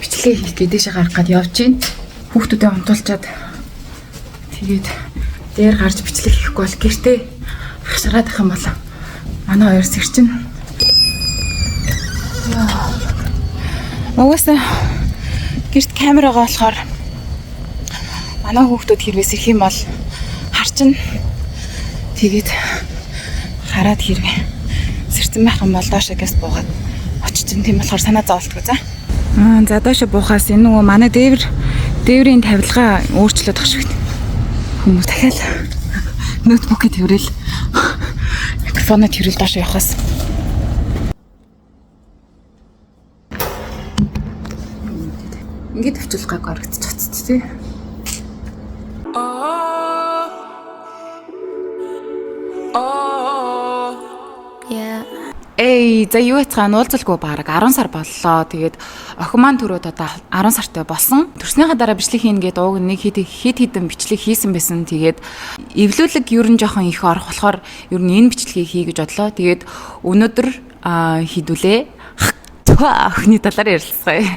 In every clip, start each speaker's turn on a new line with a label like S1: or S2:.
S1: бичлэгээ хийх гэдээшээ гарах гээд явж гин. Хүүхдүүдээ унтуулчаад тэгээд дээр гарч бичлэг хийхгүй бол гэртээ хашраад ах юм бол манай хоёр сэрчин. Угаасаа гэрт камерагаа болохоор манай хүүхдүүд хэрвээ сэрх юм бол харчин. Тэгээд хараад хэрвээ сэрсэн байх юм бол доошоогээс буугаад очиж тийм болохоор санаа зовлтгоо за. За доошо буухаас энэ нөгөө манай дээврийн тавилгаа өөрчлөөд ах шиг хүмүүс дахиад ноутбукийг тэрэл микрофоноо тэрэл доошо явахаас. Ингээд авчулах гайг орогдчихсон тий. За юу яцгаа нуулзалгүй баг 10 сар боллоо. Тэгээд охин маань төрөөд одоо 10 сартай болсон. Төрснийхаа дараа бичлэг хийн гээд ууг нэг хит хитэн бичлэг хийсэн байсан. Тэгээд эвлүүлэг ер нь жоохон их орох болохоор ер нь энэ бичлэгийг хий гэж бодлоо. Тэгээд өнөөдөр хідүүлээ. Охины талаар ярилцгаая.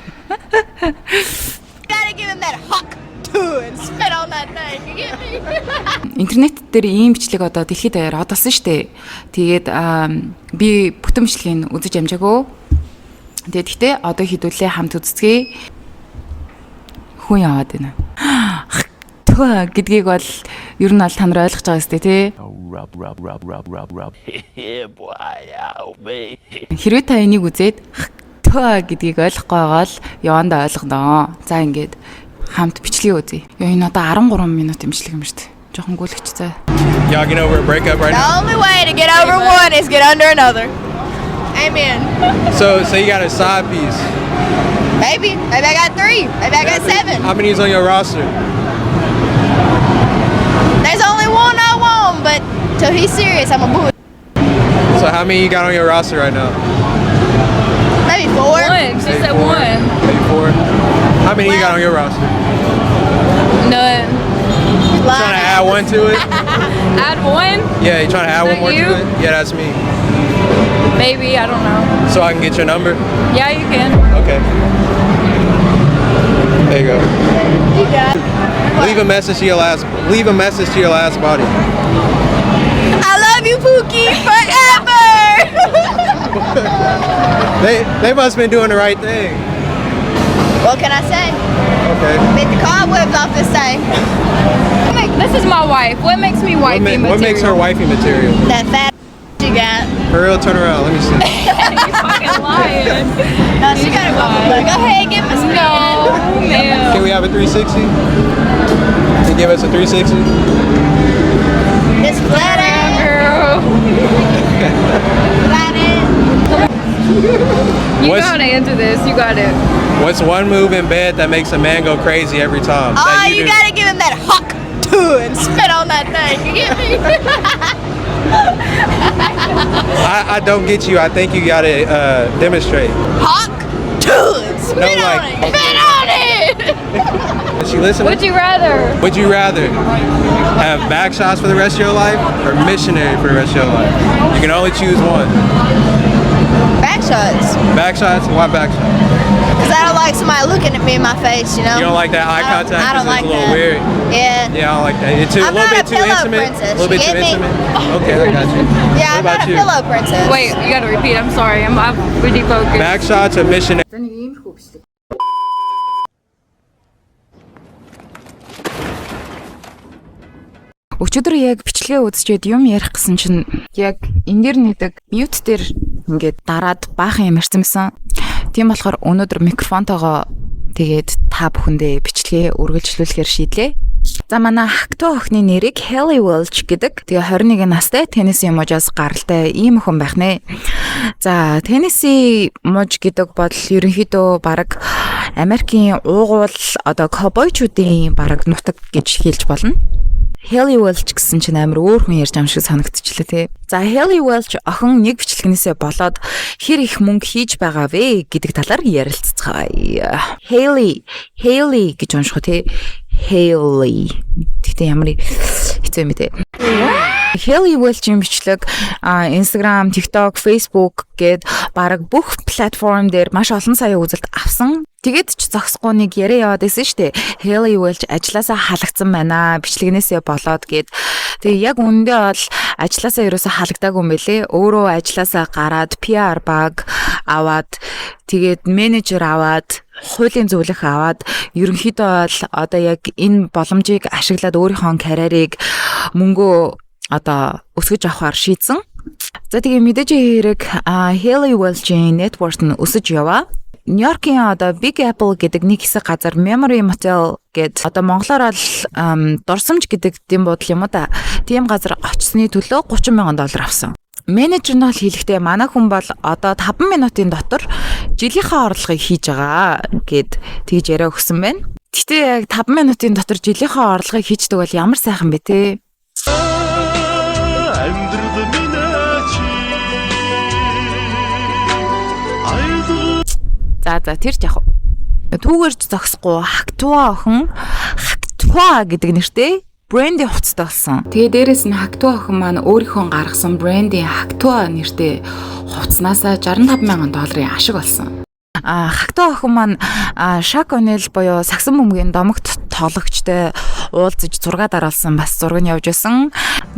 S1: Интернет дээр ийм бичлэг одоо дэлхийд даяар одолсон штэ. Тэгээд би бүтэн бичлэгийг үзэж амжаагүй. Тэгээд гэтээ одоо хідүүлээ хамт үзцгээе. Хүн яваад байна. Төө гэдгийг бол ер нь бол та нар ойлгож байгаа сте тий. Хэрвээ та энийг үзээд төө гэдгийг ойлгохгүй байгаа л явандаа ойлгоно. За ингээд хамт бичлэгийг үзье. Яа энэ одоо 13 минут имжлэг юм шүү дээ. Жохон гүйлгч цаа.
S2: Y'all get over a breakup right now?
S3: The only way to get over one is get under another. Amen.
S2: So you got a side piece.
S3: Maybe I got 3. Maybe I got 7.
S2: How many is on your roster?
S3: There's only one I want, but till he's serious, I'm a boo.
S2: So how many you got on your roster right now?
S3: Maybe 4.
S4: She said 1.
S2: Maybe 4. How many you got on your roster?
S4: None.
S2: Trying to add one to it?
S4: Add 1?
S2: Yeah, you trying to add
S4: Is
S2: one more
S4: that you?
S2: to it? Yeah, that's me.
S4: Maybe, I don't know.
S2: So I can get your number?
S4: Yeah, you can.
S2: Okay. There you go.
S3: You got it.
S2: Leave a message to your last body.
S3: I love you, Pookie, forever.
S2: They must have been doing the right thing.
S3: What can I say?
S2: Okay.
S3: Bit the cobwebs off this thing.
S4: This is my wife. What makes me wifey material?
S2: What makes her wifey material?
S3: That fat you got.
S2: For real, turn around. Let me see.
S4: You fucking lying.
S3: No, she got a bubble butt. Go ahead, give us a
S4: No, man.
S2: Can we have a 360? Can you give us a 360?
S3: It's flatter.
S4: Girl.
S3: Flatter.
S4: You
S2: What's-
S4: know how to answer this. You got it.
S2: What's one move in bed that makes a man go crazy every time?
S3: Oh,
S2: that
S3: you
S2: do?
S3: gotta give him that hawk too and spit on that thing. You get me?
S2: I don't get you. I think you gotta demonstrate.
S3: Hawk too and spit
S2: No,
S3: on
S2: like-
S3: it. Spit on it.
S2: Is she listening?
S4: Would you rather?
S2: Would you rather have back shots for the rest of your life or missionary for the rest of your life? You can only choose one.
S3: Back shots.
S2: Back shots? Why back shots?
S3: Because I don't like somebody looking at me in my face, you know?
S2: You don't like that eye contact?
S3: I
S2: 'Cause
S3: don't like
S2: it's a little
S3: that.
S2: weird.
S3: Yeah.
S2: Yeah, I don't like that. It's a
S3: I'm
S2: little
S3: not
S2: bit
S3: a
S2: too
S3: pillow
S2: intimate.
S3: princess,
S2: A little bit
S3: you
S2: too
S3: get me?
S2: intimate. Okay, I got you.
S3: Yeah, I'm
S2: What
S3: not
S2: about
S3: a
S2: you?
S3: pillow princess.
S4: Wait, you gotta repeat. I'm sorry. I'm really focused.
S2: Back shots or missionary?
S1: За нэг иймэрхүү бичлэг. Өчигдөр яг бичлэгээ үзчихэд юм ярих гэсэн чинь яг энэ дэр нэгдэг mute дээр ингээд дараад баахан юм ярьсан байсан. Тийм болохоор өнөөдөр микрофонтойгоо тэгээд та бүхэндээ бичлэгээ үргэлжлүүлэхээр шийдлээ. За манай Хакту охины нэрийг Haley Welch гэдэг. Тэгээ 21 настай Tennessee мужаас гаралтай ийм охин байх нэ. За Tennessee муж гэдэг бол ерөнхийдөө баг Америкийн уугуул одоо ковбойчуудын баг нутаг гэж хэлж болно. Haley Welch гэсэн чинь амар өөр хүн ярьж байгаа юм шиг санагдчихлаа тий. За Haley Welch охин нэг бичлэгнээсээ болоод хэр их мөнгө хийж байгаа вэ гэдэг талаар ярилцгаая. Haley гэж унших тий. Haley. Тэгтээ ямар хэцүү юм бэ тий. Haley Welch-ийн бичлэг Instagram, TikTok, Facebook гээд бараг бүх платформ дээр маш олон сая үзэлт авсан. Тэгээд ч зогсохгүй нэг яриа яваад байсан шүү дээ. Haley Welch ажилласаа халагдсан байна. Бичлэгнээсээ болоод гээд. Тэгээ яг үүндээ бол ажилласаа ерөөсө халагдаагүй юм бэлээ. Өөрөө ажилласаа гараад PR баг аваад тэгээд менежер аваад хуулийн зөвлөх аваад ерөнхийдөө бол одоо яг энэ боломжийг ашиглаад өөрийнхөө карьерийг мөнгөө одоо өсгөж авахар шийдсэн. За тэгээ мэдээж хэрэг Haley Welch-ийн net worth нь өсөж яваа. Нью-Йоркийн одоо Big Apple гэдэг нэг хэсэг газар Memory Motel гэдэг одоо монголоор бол дурсамж гэдэг дэм бодол юм уу да. Тийм газар очсны төлөө $30,000 авсан. Менежер нь бол хэлэхдээ манай хүн бол одоо 5 минутын дотор жилийнхээ орлогыг хийж байгаа гэд тэгж яриа өгсөн байна. Гэтэ яг 5 минутын дотор жилийнхээ орлогыг хийждэг бол ямар сайхан бэ те. За тэр ч яг түүгээрч зогсохгүй Хактуа охин Хактуа гэдэг нэртэй бренди хувцастай болсон. Тэгээ дээрэс нь Хактуа охин маань өөрийнхөө гаргасан брендийн Хактуа нэртэй хувцаснасаа $65,000 ашиг болсон. Хактуа охин маань Shaq O'Neal буюу сагсан бөмбөгийн домогт тоглогчтой уулзаж зураг дараалсан бас зураг нь явж исэн.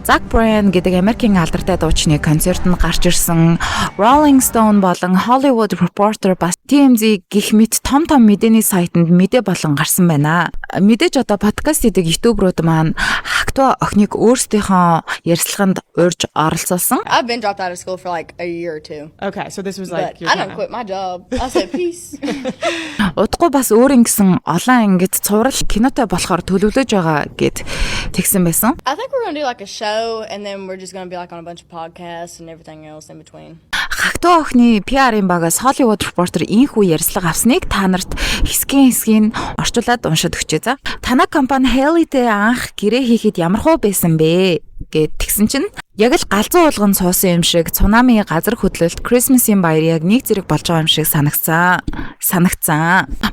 S1: Zach Bryan гэдэг Америкийн алдартай дуучны концертод гарч ирсэн. Rolling Stone болон Hollywood Reporter бас TMZ гэх мэт том мэдээний сайтанд мэдээ болон гарсан байна. Мэдээж одоо подкаст хийдэг YouTube-рууд маань Хактуа охиныг өөрсдийнхөө ярьцлаганд урьж оролцуулсан.
S3: I've been dropped out of school for like a year or two.
S5: Okay, so this was like
S3: I don't quit my job. I said peace.
S1: Удахгүй бас өөр ингэсэн олон ангид цуврал кинотой болохоор төлөвлөж байгаа гэд тэгсэн байсан.
S3: I think we're going to do like a show and then we're just going to be like on a bunch of podcasts and everything else in between.
S1: Хактуа охины PR-ийн багаас Hollywood Reporter инхүү ярьцлага авсныг та нарт хэсгийн орчуулад уншаад өгчээ за. Танай компани Haley-тэй анх гэрээ хийхэд ямар хөө байсан бэ гэд тэгсэн чинь яг л галзуу уулган суусан юм шиг цунами газар хөдлөлт Christmas-ийн баяр яг нэг зэрэг болж байгаа юм шиг санагцсан.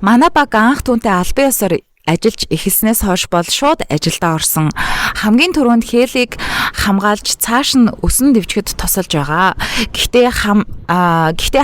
S1: Манай баг анх түүнтэй албан ёсоор ажиллаж эхэлснээс хойш бол шууд ажилдаа орсон. Хамгийн түрүүнд Haley-г хамгаалж цааш нь өсөн дэвчгэд тусалж байгаа. Гэхдээ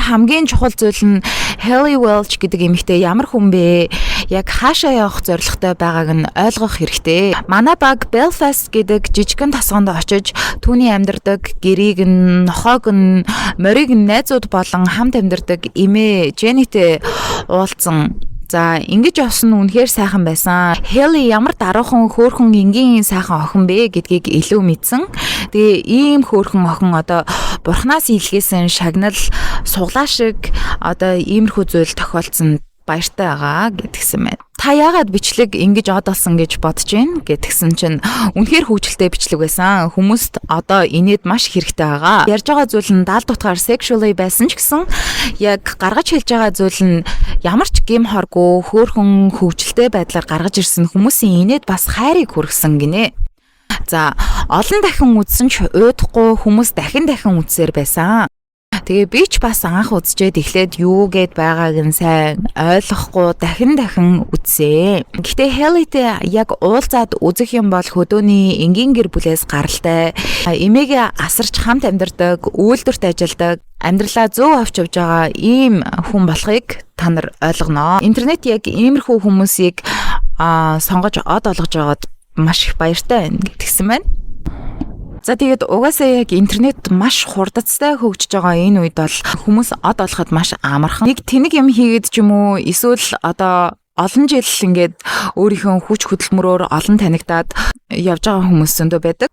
S1: хамгийн чухал зүйл нь Haley Welch гэдэг эмэгтэй ямар хүн бэ? Яг хаашаа явах зорилготой байгааг нь ойлгох хэрэгтэй. Манай баг Belfast гэдэг жижигхэн тасганд очиж түүний амьдардаг гэрийг нь, нохоог нь, морийг нь найзууд болон хамт амьдардаг эмээ Jenny-тэй уулзсан. За ингэж явсан нь үнэхээр сайхан байсан. Haley ямар даруухан хөөрхөн энгийн сайхан охин бэ гэдгийг илүү мэдсэн. Тэгээ ийм хөөрхөн охин одоо бурхнаас илгээсэн шагнал суглаа шиг одоо иймэрхүү зүйл тохиолдсон баяртай байгаа гэдгсэн байна. Та яагаад бичлэг ингэж одолсон гэж бодож байна гэдгсэн чинь үнэхээр хөвгөлтэй бичлэг байсан. Хүмүүст одоо инээд маш хэрэгтэй байгаа. Ярьж байгаа зүйл нь даал дутгаар sexually байсан ч гэсэн яг гаргаж хэлж байгаа зүйл нь ямар ч гим хоргүй хөөрхөн хөвгөлтэй байдлаар гаргаж ирсэн хүмүүсийн инээд бас хайрыг хүргэсэн гинэ. За олон дахин үзсэн ч уйдахгүй хүмүүс дахин үзсээр байсан. Тэгээ би ч бас анх үзчихэд эхлээд юу гэд байгааг нь сайн ойлгохгүй дахин үзээ. Гэхдээ Haley-тэй яг уулзаад үзэх юм бол хөдөөний энгийн гэр бүлээс гаралтай, эмээгээ асарч хамт амьдардаг, үйлдвэрт ажилладаг, амьдралаа зөв авч явж байгаа ийм хүн болохыг та нар ойлгоно. Интернет яг иймэрхүү хүмүүсийг сонгож од олгож байгаад маш их баяртай байна гэдгсэн байна. За тэгээд угаасаа яг интернет маш хурдцтай хөгжиж байгаа энэ үед бол хүмүүс од олоход маш амархан. Нэг тэнэг юм хийгээд ч юм уу эсвэл одоо олон жил ингээд өөрийнхөө хүч хөдөлмөрөөр олон танигдаад явж байгаа хүмүүс зөндөө байдаг.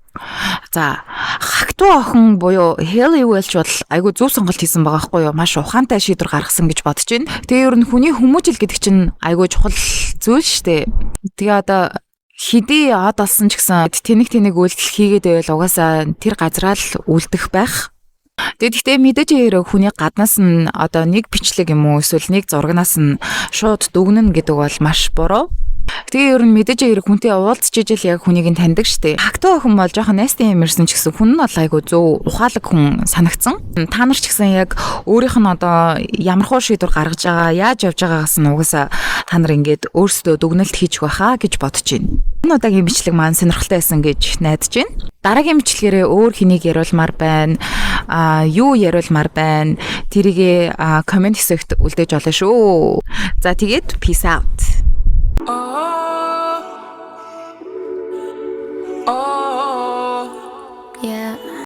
S1: За Хактуа охин буюу Haley Welch бол айгүй зөв сонголт хийсэн байгаа байхгүй юу? Маш ухаантай шийдвэр гаргасан гэж бодож байна. Тэгээ ер нь хүний хүмүүжил гэдэг чинь айгүй чухал зүйл шүү дээ. Тэгээ одоо хэдий од олсон ч гэсэн тэнэг үйлдэл хийгээд байвал угаасаа тэр газараа л үлдэх байх. Тэгэхдээ мэдээж хэрэг хүний гаднаас нь одоо нэг бичлэг юм уу эсвэл нэг зурагнаас нь шууд дүгнэн гэдэг бол маш буруу. Тэгээ ер нь мэдээж хэрэг хүнтэй уулзч ижил яг хүнийг нь таньдаг штеп. Хактуа охин бол жоохон найстай юм ирсэн ч гэсэн хүн нь бол айгүй зөв ухаалаг хүн санагдсан. Та нар ч гэсэн яг өөрийнх нь одоо ямархуу шийдвэр гаргаж байгаа, яаж явж байгаагаас нь угаасаа та нар ингээд өөрсдөө дүгнэлт хийчих байхаа гэж бодож байна. энэ удаагийн бичлэг маань сонирхолтой байсан гэж найдаж байна. Дараагийн бичлэгээрээ өөр хэнийг яриулмаар байна. Юу яриулмаар байна. Тэрийгэ комент хэсэгт үлдээж олно шүү. За тэгээд peace out.